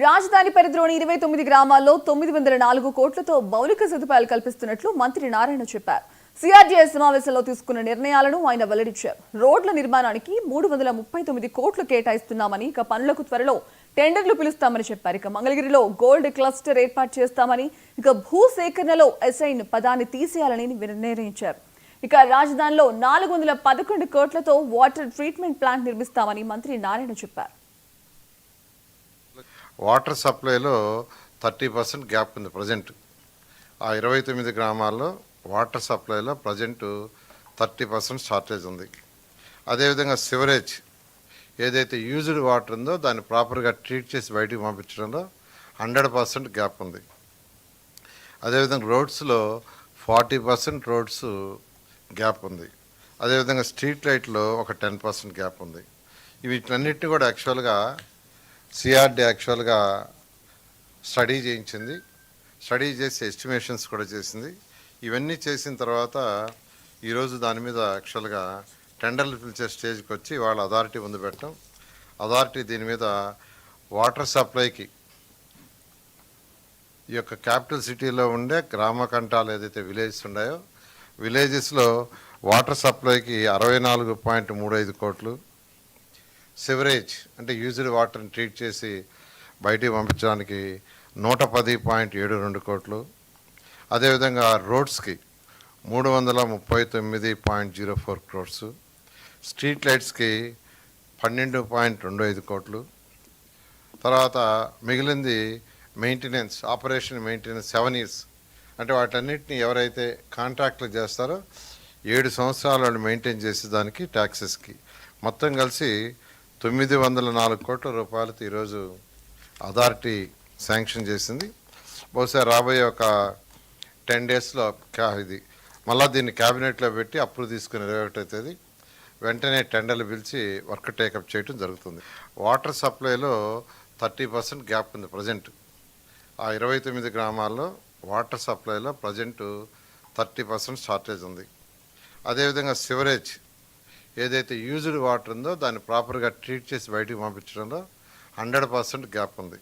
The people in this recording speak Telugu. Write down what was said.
రాజధాని పరిధిలోని 29 గ్రామాల్లో 904 కోట్లతో మౌలిక సదుపాయాలు కల్పిస్తున్నట్లు మంత్రి నారాయణ చెప్పారు. సిఆర్డీఏ సమావేశంలో తీసుకున్న నిర్ణయాలను ఆయన వెల్లడించారు. రోడ్ల నిర్మాణానికి 339 కోట్లు కేటాయిస్తున్నామని, ఇక పనులకు త్వరలో టెండర్లు పిలుస్తామని చెప్పారు. ఇక మంగళగిరిలో గోల్డ్ క్లస్టర్ ఏర్పాటు చేస్తామని, ఇక భూ సేకరణలో ఎస్ఐన్ పదాన్ని తీసేయాలని నిర్ణయించారు. ఇక రాజధానిలో 411 కోట్లతో వాటర్ ట్రీట్మెంట్ ప్లాంట్ నిర్మిస్తామని మంత్రి నారాయణ చెప్పారు. వాటర్ సప్లైలో 30% గ్యాప్ ఉంది ప్రజెంట్. ఆ 29 గ్రామాల్లో వాటర్ సప్లైలో ప్రజెంట్ 30% షార్టేజ్ ఉంది. అదేవిధంగా సివరేజ్ ఏదైతే యూజ్డ్ వాటర్ ఉందో దాన్ని ప్రాపర్గా ట్రీట్ చేసి బయటికి పంపించడంలో 100% గ్యాప్ ఉంది. అదేవిధంగా రోడ్స్లో 40% రోడ్స్ గ్యాప్ ఉంది. అదేవిధంగా స్ట్రీట్ లైట్లో ఒక 10% గ్యాప్ ఉంది. వీటన్నిటిని కూడా యాక్చువల్గా సిఆర్డీ యాక్చువల్గా స్టడీ చేయించింది. స్టడీ చేసి ఎస్టిమేషన్స్ కూడా చేసింది. ఇవన్నీ చేసిన తర్వాత ఈరోజు దాని మీద యాక్చువల్గా టెండర్లు పిలిచే స్టేజ్కి వచ్చి వాళ్ళ అథారిటీ ముందు పెట్టడం. అథారిటీ దీని మీద వాటర్ సప్లైకి ఈ యొక్క క్యాపిటల్ సిటీలో ఉండే గ్రామ కంఠాలు ఏదైతే విలేజెస్ ఉన్నాయో విలేజెస్లో వాటర్ సప్లైకి 64.35 కోట్లు, సివరేజ్ అంటే యూజ్డ్ వాటర్ని ట్రీట్ చేసి బయటికి పంపించడానికి 110.72 కోట్లు, అదేవిధంగా రోడ్స్కి 339.04 క్రోర్స్, స్ట్రీట్ లైట్స్కి 12.25 కోట్లు, తర్వాత మిగిలింది మెయింటెనెన్స్, ఆపరేషన్ మెయింటెనెన్స్ 7 years అంటే వాటన్నిటిని ఎవరైతే కాంట్రాక్ట్లు చేస్తారో 7 సంవత్సరాలు వాళ్ళు మెయింటైన్ చేసే దానికి ట్యాక్సెస్కి మొత్తం కలిసి 904 కోట్ల రూపాయలతో ఈరోజు అథారిటీ శాంక్షన్ చేసింది. బహుశా రాబోయే ఒక 10 daysలో ఇది మళ్ళీ దీన్ని క్యాబినెట్లో పెట్టి అప్రూవ్ తీసుకుని 21వ తేదీ వెంటనే టెండర్లు పిలిచి వర్క్ టేకప్ చేయడం జరుగుతుంది. వాటర్ సప్లైలో 30% గ్యాప్ ఉంది ప్రజెంట్. ఆ 29 గ్రామాల్లో వాటర్ సప్లైలో ప్రజెంట్ 30% షార్టేజ్ ఉంది. అదేవిధంగా సివరేజ్ ఏదైతే యూజ్డ్ వాటర్ ఉందో దాన్ని ప్రాపర్గా ట్రీట్ చేసి బయటికి పంపించడంలో 100% గ్యాప్ ఉంది.